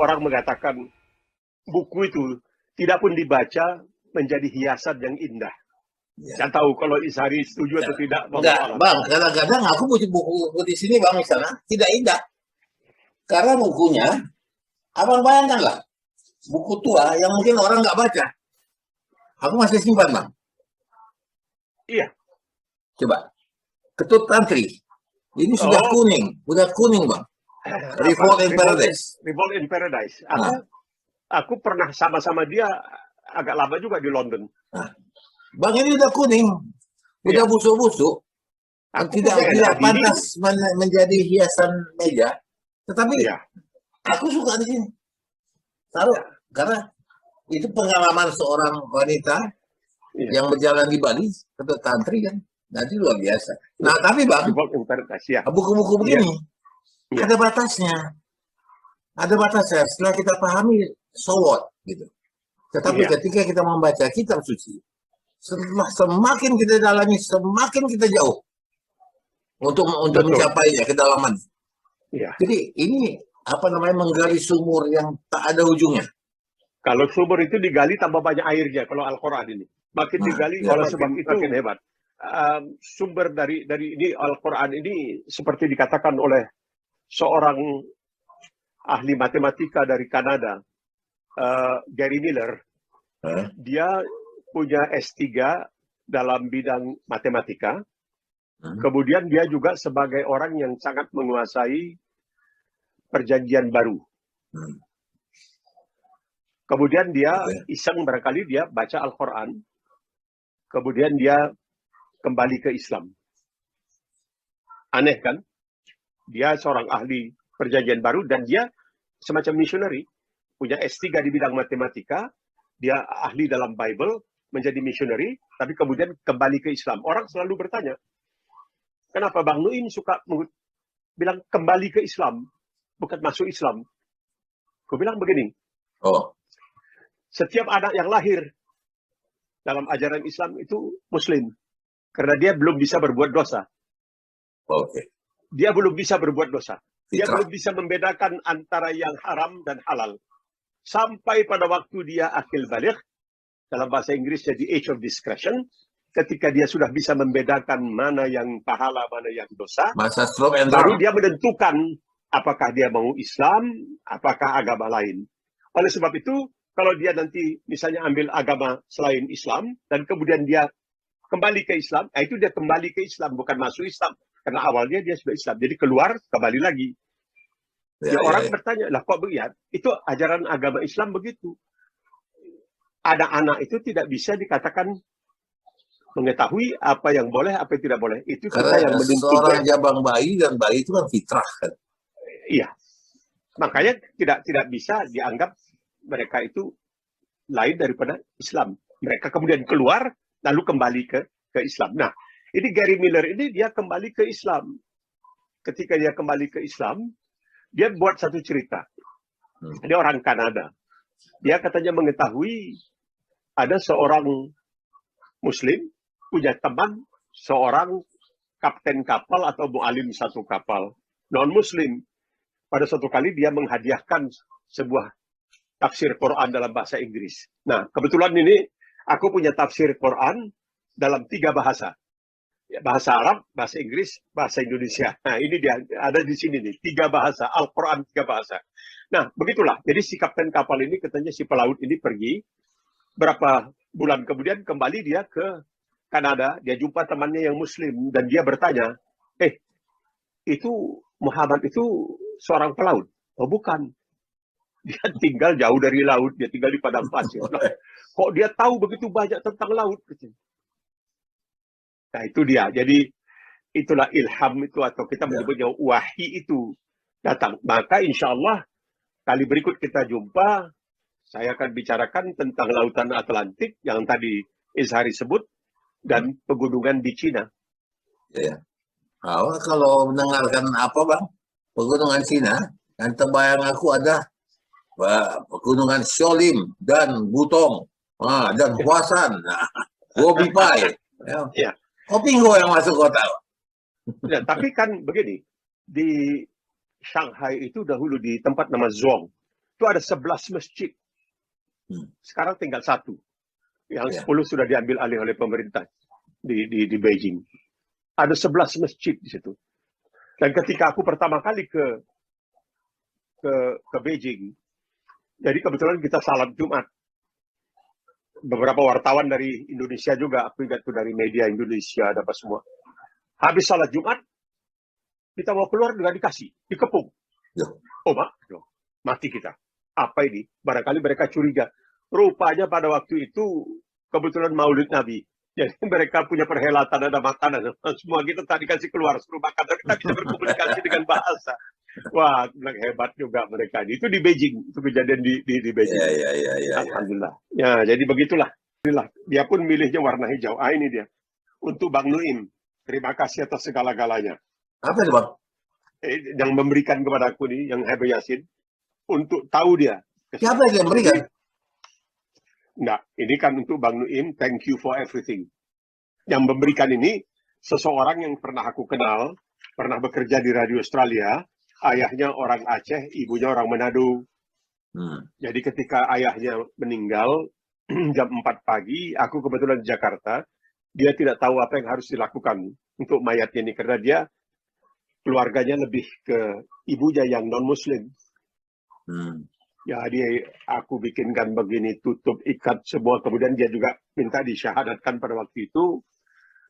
orang mengatakan buku itu tidak pun dibaca menjadi hiasan yang indah. Saya tahu kalau Ishari setuju atau tidak. Enggak, Bang. Kadang-kadang aku punya buku di sini, Bang, misalnya tidak indah. Karena bukunya, Abang bayangkanlah, buku tua yang mungkin orang nggak baca. Aku masih simpan, Bang. Iya. Coba. Ketut Tantri. Ini sudah kuning, Bang. Revolt in Paradise. Revolt in Paradise. Aku pernah sama-sama dia agak lama juga di London. Bang, ini udah kuning, udah busuk-busuk, tidak pantas menjadi hiasan meja. Tetapi aku suka di sini. Taruh, karena itu pengalaman seorang wanita yang berjalan di Bali, Ketut Tantri kan. Nanti luar biasa. Nah, tapi Bang, buku-buku begini ada batasnya. Ada batasnya. Setelah kita pahami, so what, gitu. Tetapi ketika kita membaca kitab suci, semakin kita dalami, semakin kita jauh untuk mencapainya kedalaman. Jadi ini menggali sumur yang tak ada ujungnya. Kalau sumur itu digali tambah banyak airnya. Kalau Al-Quran ini makin digali, oleh sebab itu makin hebat. Sumber dari ini Al-Quran ini seperti dikatakan oleh seorang ahli matematika dari Kanada, Gary Miller. Dia punya S3 dalam bidang matematika. Kemudian dia juga sebagai orang yang sangat menguasai perjanjian baru. Kemudian dia iseng, barangkali dia baca Al-Quran. Kemudian dia kembali ke Islam. Aneh kan? Dia seorang ahli perjanjian baru dan dia semacam missionary. Punya S3 di bidang matematika. Dia ahli dalam Bible, menjadi missionary, tapi kemudian kembali ke Islam. Orang selalu bertanya, kenapa Bang Nuin suka bilang kembali ke Islam, bukan masuk Islam? Gue bilang begini, setiap anak yang lahir dalam ajaran Islam itu Muslim, karena dia belum bisa berbuat dosa. Dia belum bisa berbuat dosa. Dia belum bisa membedakan antara yang haram dan halal. Sampai pada waktu dia akil baligh, dalam bahasa Inggris jadi age of discretion, ketika dia sudah bisa membedakan mana yang pahala, mana yang dosa, baru dia menentukan apakah dia mau Islam, apakah agama lain. Oleh sebab itu, kalau dia nanti misalnya ambil agama selain Islam, dan kemudian dia kembali ke Islam, itu dia kembali ke Islam, bukan masuk Islam. Karena awalnya dia sudah Islam, jadi keluar, kembali lagi. Orang bertanya, lah kok begitu? Itu ajaran agama Islam begitu. Ada anak itu tidak bisa dikatakan mengetahui apa yang boleh, apa yang tidak boleh. Itu karena kita yang menentukan. Seorang jabang bayi, dan bayi itu kan fitrah kan. Iya. Makanya tidak bisa dianggap mereka itu lain daripada Islam. Mereka kemudian keluar, lalu kembali ke Islam. Nah, ini Gary Miller ini dia kembali ke Islam. Ketika dia kembali ke Islam, dia buat satu cerita. Dia orang Kanada. Dia katanya mengetahui ada seorang Muslim punya teman seorang kapten kapal atau mualim satu kapal non-Muslim. Pada suatu kali dia menghadiahkan sebuah tafsir Quran dalam bahasa Inggris. Nah, kebetulan ini aku punya tafsir Quran dalam 3 bahasa. Bahasa Arab, bahasa Inggris, bahasa Indonesia. Nah, ini dia ada di sini nih, 3 bahasa, Al-Quran 3 bahasa. Nah, begitulah. Jadi si kapten kapal ini, katanya si pelaut ini pergi, berapa bulan kemudian kembali dia ke Kanada, dia jumpa temannya yang Muslim, dan dia bertanya, itu Muhammad itu seorang pelaut? Oh, bukan. Dia tinggal jauh dari laut, dia tinggal di padang pasir. Kok dia tahu begitu banyak tentang laut? Nah, itu dia. Jadi itulah ilham itu, atau kita menyebutnya wahyi itu datang. Maka insya Allah kali berikut kita jumpa, saya akan bicarakan tentang lautan Atlantik yang tadi Izhari sebut dan pegunungan di Cina. Ya. Kalau mendengarkan Bang, pegunungan Cina, yang terbayang aku ada pegunungan Sholim dan Butong, dan Huasan, Gobi Pai. Ya. Kopinggo yang masuk kota. Ya, tapi kan begini, di Shanghai itu dahulu di tempat nama Zhuang. itu ada 11 masjid. Sekarang tinggal 1. Yang 10 sudah diambil alih oleh pemerintah di Beijing. Ada 11 masjid di situ. Dan ketika aku pertama kali ke Beijing, jadi kebetulan kita salat Jumat. Beberapa wartawan dari Indonesia juga, aku ingat itu dari media Indonesia, ada apa semua. Habis salat Jumat, kita mau keluar nggak dikasih, dikepung. Oh, mati kita. Apa ini? Barangkali mereka curiga. Rupanya pada waktu itu kebetulan Maulid Nabi. Jadi mereka punya perhelatan, ada makanan. Semua kita tadi kasih keluar, suruh makan. Tapi kita bisa berkomunikasi dengan bahasa. Wah, hebat juga mereka. Itu di Beijing. Itu kejadian di Beijing. Ya. Alhamdulillah. Ya, jadi begitulah. Dia pun milihnya warna hijau. Ini dia. Untuk Bang Nuim. Terima kasih atas segala-galanya. Apa itu, Bang? Yang memberikan kepada aku nih, yang Habib Yasin. Untuk tahu dia. Siapa yang memberikan? Enggak, ini kan untuk Bang Nuim, thank you for everything. Yang memberikan ini, seseorang yang pernah aku kenal, pernah bekerja di Radio Australia, ayahnya orang Aceh, ibunya orang Manado. Jadi ketika ayahnya meninggal, jam 4 pagi, aku kebetulan di Jakarta, dia tidak tahu apa yang harus dilakukan untuk mayatnya ini, karena dia, keluarganya lebih ke ibunya yang non-Muslim. Jadi aku bikinkan begini, tutup, ikat semua. Kemudian dia juga minta disyahadatkan pada waktu itu.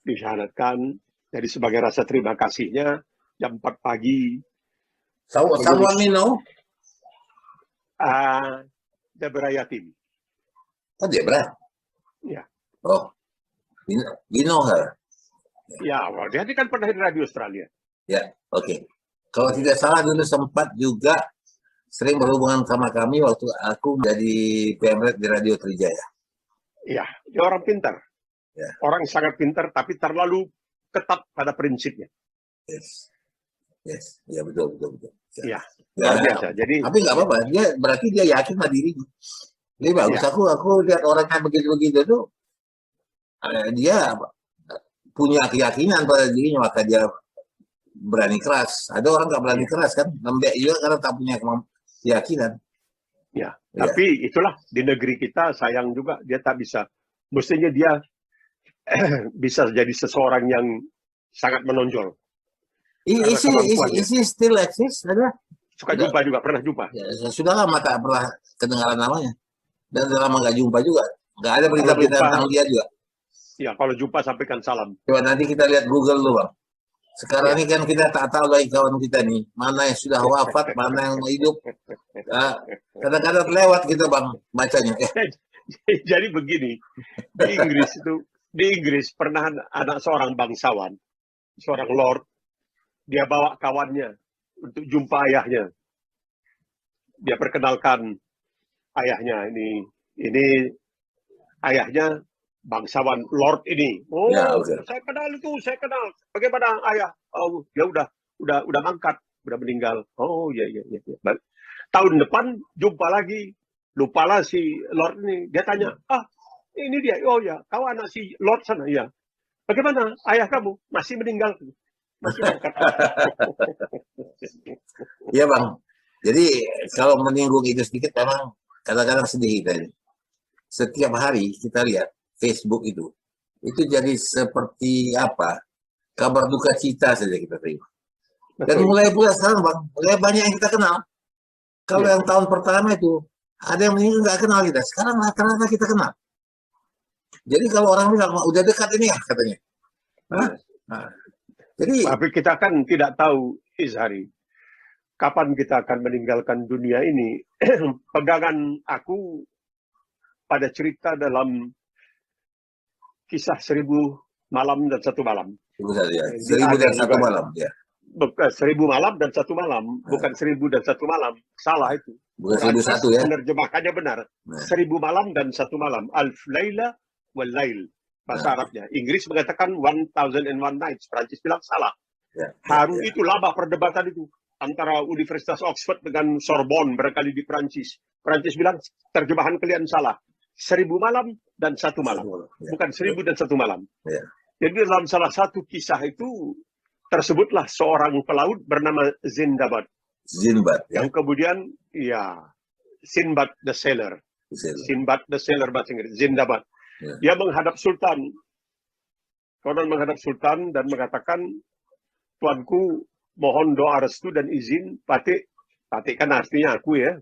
Disyahadatkan. Jadi sebagai rasa terima kasihnya, jam 4 pagi. Someone we know? Debra Yatim. Oh, Debra? Ya. Oh, we know her. Ya, dia kan pernah di Radio Australia. Ya, oke. Kalau tidak salah dulu sempat juga sering berhubungan sama kami waktu aku menjadi pemret di Radio Trijaya. Iya, dia orang pintar. Ya. Orang sangat pintar, tapi terlalu ketat pada prinsipnya. Yes, ya betul. Iya, luar biasa. Jadi, tapi nggak apa-apa. Berarti dia yakin sama dirinya. Jadi bagus. Ya. Aku lihat orangnya begitu-begitu tuh, dia punya keyakinan pada dirinya, maka dia berani keras. Ada orang nggak berani keras kan, lembek juga karena tak punya keyakinan. Ya, tapi itulah di negeri kita sayang juga dia tak bisa. Mestinya dia bisa jadi seseorang yang sangat menonjol. Is he still exist? Ada? Suka jumpa juga, pernah jumpa. Ya, sudah lama tak pernah kedengaran namanya. Dan sudah lama nggak jumpa juga. Nggak ada berita-berita tentang dia juga. Ya, kalau jumpa sampaikan salam. Coba nanti kita lihat Google dulu, Bang. Sekarang ini kan kita tak tahu lagi kawan kita nih, mana yang sudah wafat, mana yang hidup. Kadang-kadang lewat kita, Bang, bacanya. Jadi begini, di Inggris pernah anak seorang bangsawan, seorang lord, dia bawa kawannya untuk jumpa ayahnya. Dia perkenalkan ayahnya, ini ayahnya bangsawan lord ini. Oh, ya, saya kenal. Bagaimana ayah? Oh, dia udah mangkat, udah meninggal. Oh, iya. Tahun depan jumpa lagi. Lupalah si lord ini. Dia tanya, ini dia. Oh ya, kau anak si lord sana. Ya. Bagaimana ayah kamu? Masih meninggal. Masih mangkat. Iya, Bang. Jadi kalau menyinggung itu sedikit memang kadang-kadang sedih kita. Setiap hari kita lihat Facebook itu jadi seperti apa, kabar duka cita saja kita terima. Dan mulai pula sekarang, Bang, mulai banyak yang kita kenal. Kalau yang tahun pertama itu ada yang meninggal nggak kenal kita, sekarang rata-rata kita kenal. Jadi kalau orang bilang udah dekat ini ya katanya. Jadi tapi kita kan tidak tahu, Izhari, kapan kita akan meninggalkan dunia ini. Pegangan aku pada cerita dalam kisah 1000 malam dan 1 malam. 1000 dan 1 malam, ya. 1000 malam dan 1 malam, bukan 1000 dan 1 malam. Salah itu. Bukan 1001 ya. Penerjemahannya benar. 1000 malam dan 1 malam. Alf Laila wal Lail. Bahasa Arabnya. Inggris mengatakan 1001 Nights. Prancis bilang salah. Harus itu lama perdebatan itu. Antara Universitas Oxford dengan Sorbonne barangkali di Prancis. Prancis bilang terjemahan kalian salah. 1000 malam dan 1 malam. Bukan 1000 dan 1 malam. Jadi dalam salah satu kisah itu tersebutlah seorang pelaut bernama Zindabad. Zindbad. Yang kemudian, ya, Sinbad the Sailor. Bisa. Sinbad the Sailor bahasa Inggris, Zindabad. Ya. Dia menghadap Sultan. Konon menghadap Sultan dan mengatakan, Tuanku mohon doa restu dan izin, Patik kan artinya aku ya,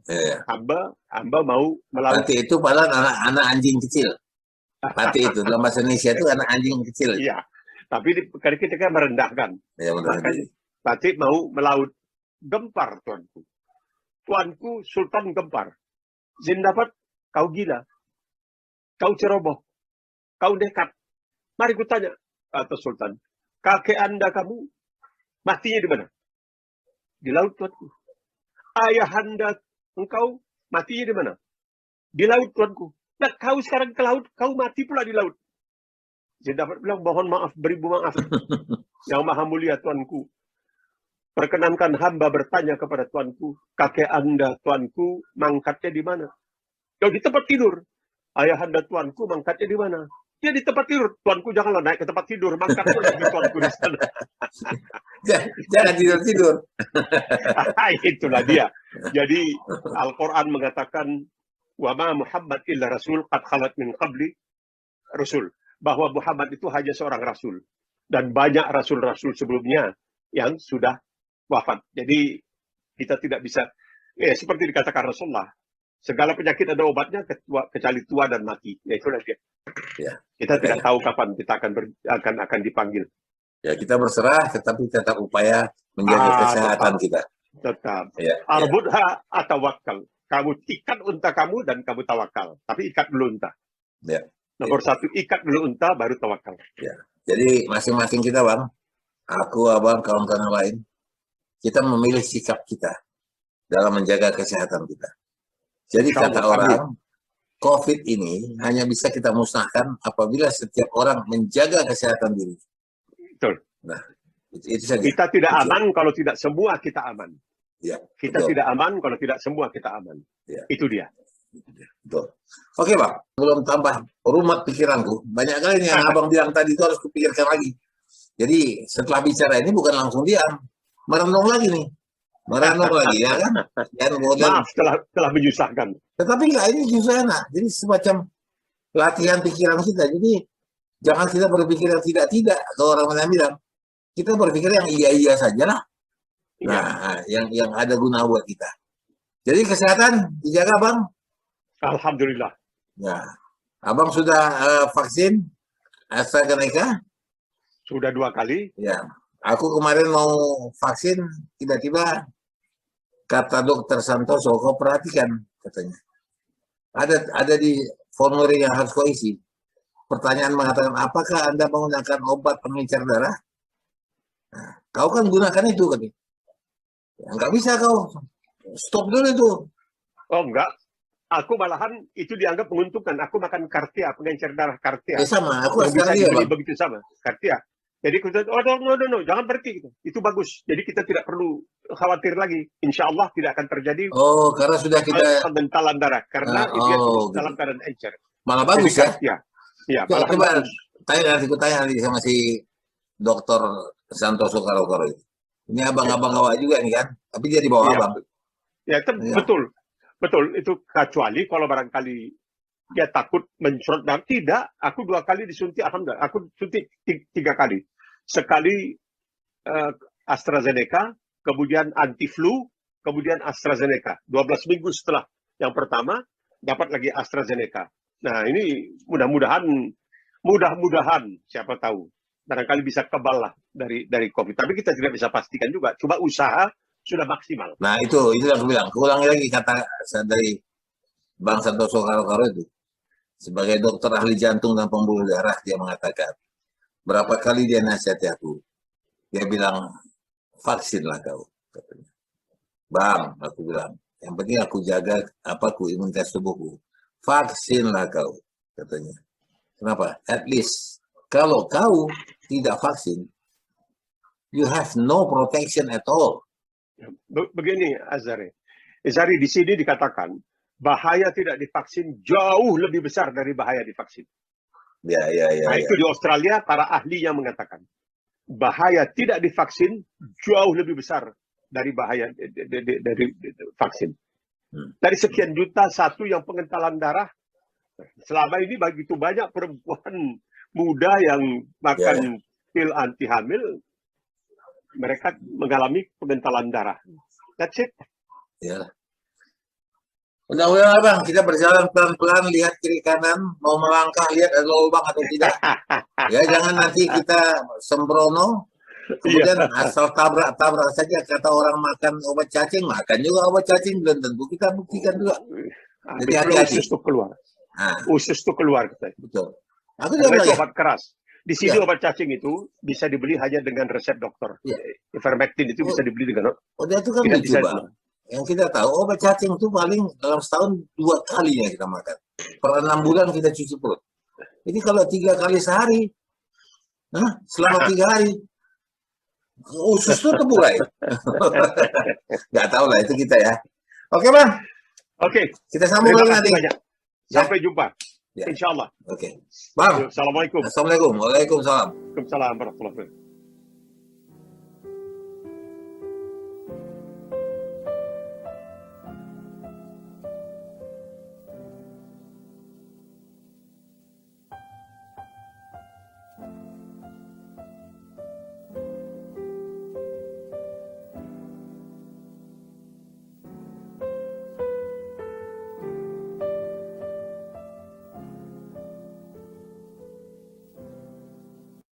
hamba mau melaut. Patik itu padahal anak anjing kecil. Patik itu dalam bahasa Indonesia itu anak anjing kecil. Iya, tapi kita merendahkan. Ya, Bahkan Patik mau melaut. Gempar tuanku. Tuanku Sultan gempar. Zindabad, kau gila. Kau ceroboh. Kau nekat. Mari ku tanya, kata Sultan. Kakek Anda kamu matinya di mana? Di laut, tuanku. Ayah Anda engkau matinya di mana? Di laut, tuanku. Nah, kau sekarang ke laut, kau mati pula di laut. Zindabad bilang, mohon maaf, beribu maaf. Yang maha mulia, tuanku. Perkenankan hamba bertanya kepada tuanku, kakek Anda, tuanku, mangkatnya di mana? Kau di tempat tidur. Ayah Anda, tuanku, mangkatnya di mana? Dia di tempat tidur. Tuanku, janganlah naik ke tempat tidur. Mangkatnya lagi tuanku di sana. Jangan tidur-tidur. Itulah dia. Jadi, Al-Quran mengatakan, wa ma Muhammad illa rasul qad khalat min qabli rasul. Bahwa Muhammad itu hanya seorang rasul. Dan banyak rasul-rasul sebelumnya yang sudah wafat. Jadi kita tidak bisa, seperti dikatakan Rasulullah, segala penyakit ada obatnya kecuali tua dan mati. Ya itulah dia. Ya. Kita tidak tahu kapan kita akan dipanggil. Ya, kita berserah, tetapi tetap upaya menjaga kesehatan kita. Tetap. Ya, Arbudha atau wakal. Kamu ikat unta kamu dan kamu tawakal. Tapi ikat dulu unta. Ya. Nomor satu, ikat dulu unta, baru tawakal. Ya. Jadi masing-masing kita, Bang, aku, Abang, kawan-kawan lain, kita memilih sikap kita dalam menjaga kesehatan kita. Jadi kata orang, COVID ini hanya bisa kita musnahkan apabila setiap orang menjaga kesehatan diri. Betul. Nah, itu saja. Kita tidak aman kalau tidak semua kita aman. Ya, kita tidak aman kalau tidak semua kita aman. Ya. Itu dia. Betul. Oke, Bang. Belum tambah rumat pikiranku. Banyak kali yang Abang bilang tadi itu harus kupikirkan lagi. Jadi setelah bicara ini bukan langsung diam. Merenung lagi nih. Merenung lagi, ya kan? Dan kemudian, maaf, telah menyusahkan. Tetapi enggak, ini justru enak. Jadi semacam latihan pikiran kita. Jadi jangan kita berpikir yang tidak-tidak. Kalau orang bilang, kita berpikir yang iya-iya saja lah. Nah, yang ada guna buat kita. Jadi kesehatan dijaga, Bang. Alhamdulillah. Ya. Abang sudah vaksin AstraZeneca? Sudah 2 kali. Ya. Aku kemarin mau vaksin, tiba-tiba kata dokter Santoso, kau perhatikan, katanya. Ada di formulir yang harus kau isi. Pertanyaan mengatakan, apakah Anda menggunakan obat pengencer darah? Nah, kau kan gunakan itu, katanya. Ya, enggak bisa kau. Stop dulu itu. Oh, enggak. Aku malahan itu dianggap menguntungkan. Aku makan Kartia, pengencer darah Kartia. Sama, aku bisa dibeli begitu sama. Kartia. Jadi kita, no, jangan berhenti gitu. Itu bagus. Jadi kita tidak perlu khawatir lagi. Insya Allah tidak akan terjadi. Oh, karena sudah kita pembentalan darah. Karena dia dalam keadaan encer. Malah bagus ya? Iya, malah bagus. Tanya nanti sama si Dokter Santoso Karo-Karo itu. Ini abang-abang awak juga nih kan? Tapi dia di bawah abang. Ya, betul. Betul. Itu kecuali kalau barangkali dia takut mencerot darah. Tidak, aku 2 kali disuntik. Alhamdulillah. Aku suntik 3 kali. Sekali AstraZeneca, kemudian anti-flu, kemudian AstraZeneca. 12 minggu setelah yang pertama, dapat lagi AstraZeneca. Nah, ini mudah-mudahan, siapa tahu. Barangkali bisa kebal lah dari COVID. Tapi kita tidak bisa pastikan juga. Coba usaha sudah maksimal. Nah, itu yang aku bilang. Ulangi lagi kata dari Bang Santoso Karo-Karo itu. Sebagai dokter ahli jantung dan pembuluh darah, dia mengatakan, berapa kali dia nasihati aku. Dia bilang, vaksinlah kau. Katanya. Bang, aku bilang, yang penting aku jaga imunitas tubuhku. Vaksinlah kau, katanya. Kenapa? At least, kalau kau tidak vaksin, you have no protection at all. Begini, Azhari. Di sini dikatakan, bahaya tidak divaksin jauh lebih besar dari bahaya divaksin. Ya. Itu di Australia, para ahli yang mengatakan, bahaya tidak divaksin jauh lebih besar dari bahaya dari vaksin. Dari sekian juta, satu yang pengentalan darah. Selama ini begitu banyak perempuan muda yang makan pil anti hamil, mereka mengalami pengentalan darah. That's it. Ya. Mudah-mudahan Bang, kita berjalan pelan-pelan, lihat kiri kanan, mau melangkah, lihat ada lubang atau tidak. Ya, jangan nanti kita sembrono, kemudian asal tabrak-tabrak saja. Kata orang makan obat cacing, makan juga obat cacing, belum tentu kita buktikan juga. Jadi hati-hati. Usus tuh keluar. Usus tuh keluar. Betul. Aku Karena itu obat keras. Di sini obat cacing itu bisa dibeli hanya dengan resep dokter. Ivermectin itu bisa dibeli dengan. Dia itu kan lucu, Bang. Yang kita tahu obat cacing itu paling dalam setahun 2 kali ya kita makan. Per 6 bulan kita cuci perut. Jadi kalau 3 kali sehari, selama 3 hari, usus itu terburai. Nggak tahu lah itu kita ya. Oke Bang. Oke. Kita sambung lagi nanti. Sampai jumpa. Insya Allah. Oke. Bang. Assalamualaikum. Assalamualaikum. Waalaikumsalam. Waalaikumsalam warahmatullahi wabarakatuh.